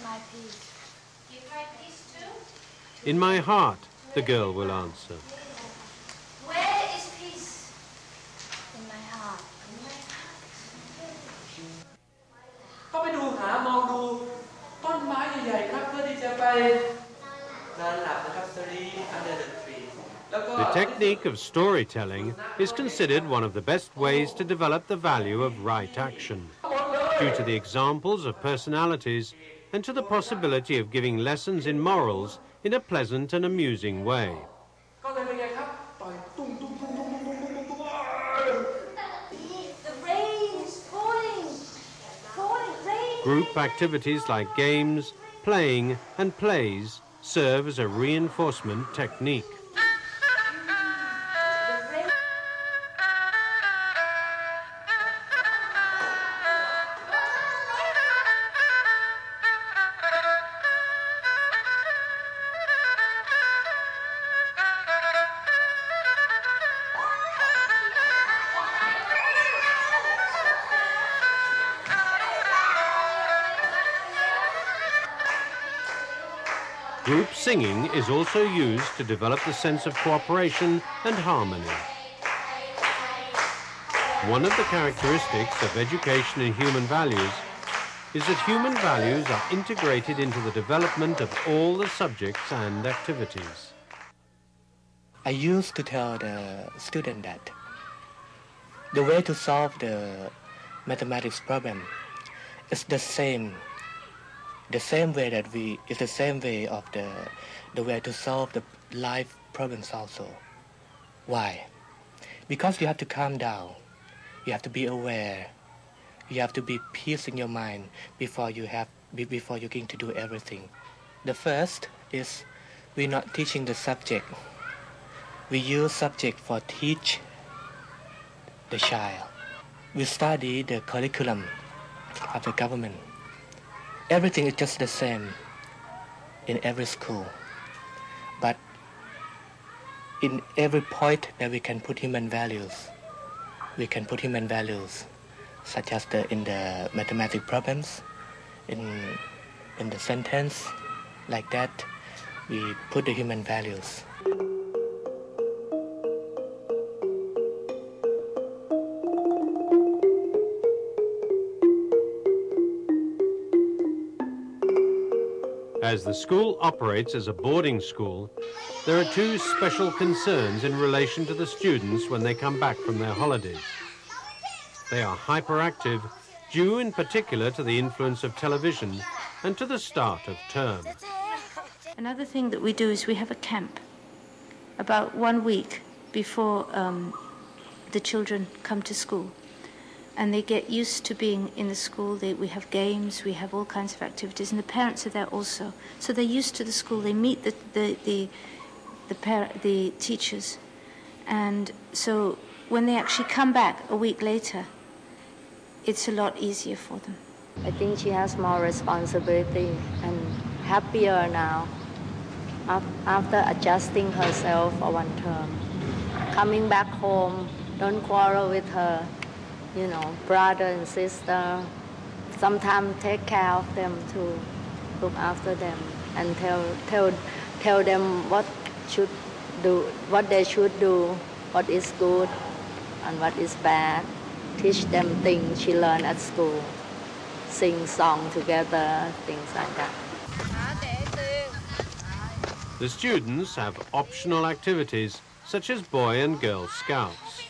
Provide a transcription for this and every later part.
my peace. You find peace too? In my heart, the girl will answer. Where is peace? In my heart. ก็ไปดูหามองดูต้นไม้ใหญ่ๆครับเพื่อที่จะไปนอนหลับนะครับ sleep under the tree. The technique of storytelling is considered one of the best ways to develop the value of right action, due to the examples of personalities and to the possibility of giving lessons in morals in a pleasant and amusing way. The rain is falling. Group activities like games, playing and plays serve as a reinforcement technique. Group singing is also used to develop the sense of cooperation and harmony. One of the characteristics of education in human values is that human values are integrated into the development of all the subjects and activities. I used to tell the student that the way to solve the mathematics problem is the same way that it's the same way of the way to solve the life problems also. Why? Because you have to calm down. You have to be aware. You have to be peace in your mind before you're going to do everything. The first is we're not teaching the subject. We use subject for teach the child. We study the curriculum of the government. Everything is just the same in every school. But in every point that we can put human values, we can put human values, such as in the mathematics problems, in the sentence, like that, we put the human values. As the school operates as a boarding school, there are two special concerns in relation to the students when they come back from their holidays. They are hyperactive, due in particular to the influence of television and to the start of term. Another thing that we do is we have a camp about 1 week before the children come to school. And they get used to being in the school. We have games, we have all kinds of activities, and the parents are there also. So they're used to the school. They meet the teachers, and so when they actually come back a week later, it's a lot easier for them. I think she has more responsibility and happier now after adjusting herself for 1 term. Coming back home, don't quarrel with her. Brother and sister, sometimes take care of them too, look after them, and tell them what they should do, what is good and what is bad. Teach them things she learned at school, sing song together, things like that. The students have optional activities such as Boy and Girl Scouts.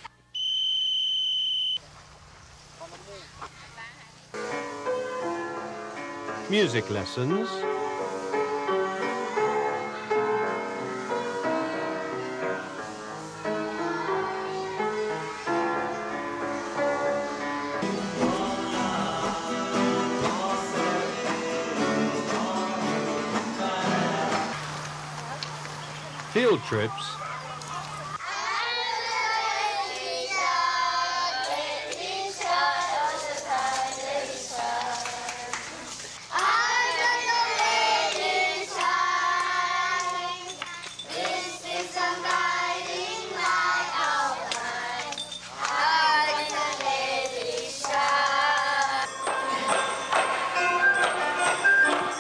Music lessons, field trips,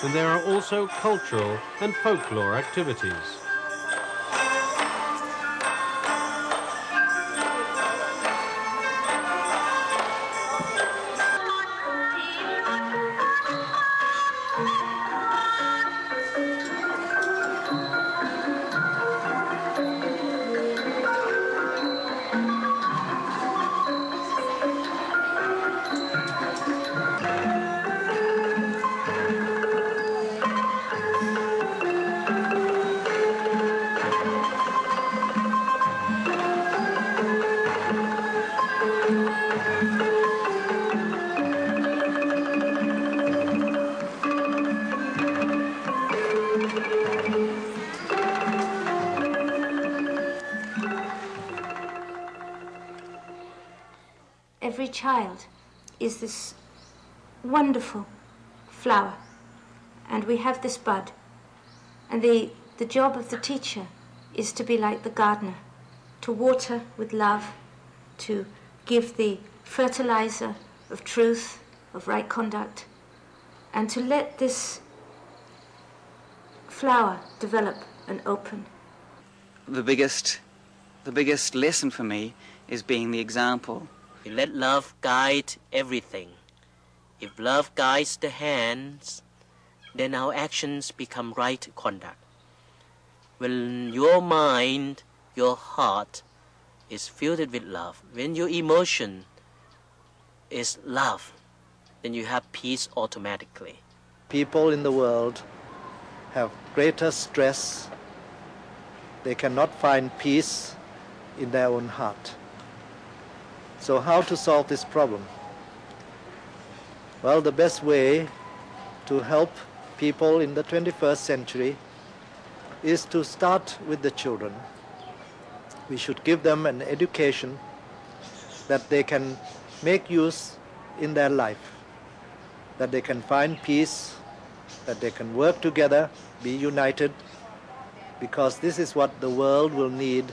then there are also cultural and folklore activities. Every child is this wonderful flower, and we have this bud, and the job of the teacher is to be like the gardener, to water with love, to give the fertilizer of truth, of right conduct, and to let this flower develop and open. The biggest lesson for me is being the example. Let love guide everything. If love guides the hands, then our actions become right conduct. When your mind, your heart is filled with love, when your emotion is love, then you have peace automatically. People in the world have greater stress. They cannot find peace in their own heart. So how to solve this problem? Well, the best way to help people in the 21st century is to start with the children. We should give them an education that they can make use in their life, that they can find peace, that they can work together, be united, because this is what the world will need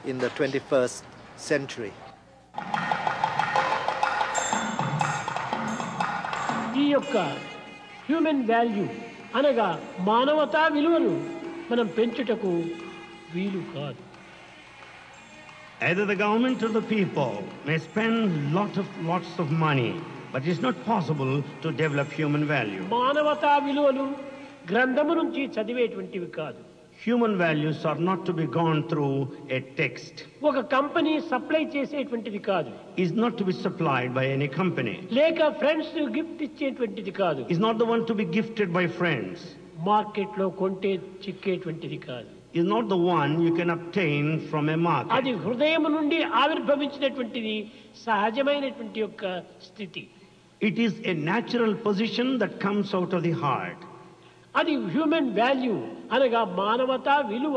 in the 21st century. ఈ యొక్క human value అనగా మానవతా విలువను మనం పెంచుటకు వీలు కాదు. Either the government or the people may spend lots of money, but it's not possible to develop human value. మానవతా విలువలు గ్రంథము నుంచి చదివేటువంటివి కాదు. Human values are not to be gone through a text. ఒక కంపెనీ సప్లై చేసేటువంటిది కాదు. Is not to be supplied by any company. లేక friends gift ఇచ్చేటువంటిది కాదు. Is not the one to be gifted by friends. Market లో కొంటే చిక్కేటువంటిది కాదు. Is not the one you can obtain from a market. అది హృదయం నుండి ఆవిర్భవించినటువంటిది సహజమైనటువంటి యొక్క స్థితి. It is a natural position that comes out of the heart. అది హ్యూమన్ వాల్యూ అనగా మానవతా విలువ.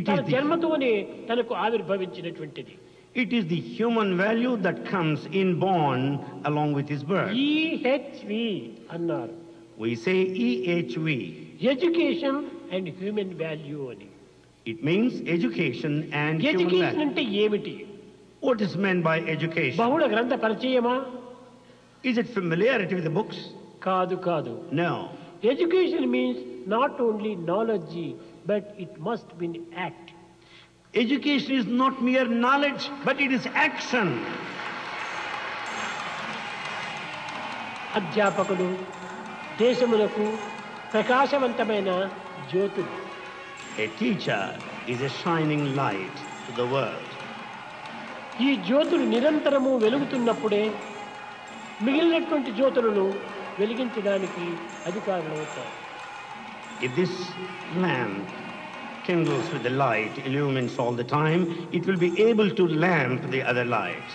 తన జన్మతోనే తనకు ఆవిర్భవించినటువంటిది. It is the human value that comes inborn along with his birth. EHV అన్నారు. We say EHV. Education and human value అని. It means education and human value. Education అంటే ఏమిటి? What is meant by education? బహుళ గ్రంథ పరిచయమా? Is it familiarity with the books? కాదు కాదు. No. Education means not only knowledge, but it must be act. Education is not mere knowledge, but it is action. అధ్యాపకులు దేశములకు ప్రకాశవంతమైన జ్యోతులు. A teacher is a shining light to the world. ఈ జ్యోతులు నిరంతరము వెలుగుతున్నప్పుడే మిగిలినటువంటి జ్యోతులను వెలిగించడానికి అధికారులవుతారు. If this lamp kindles with the light, illumines all the time, it will be able to lamp the other lights.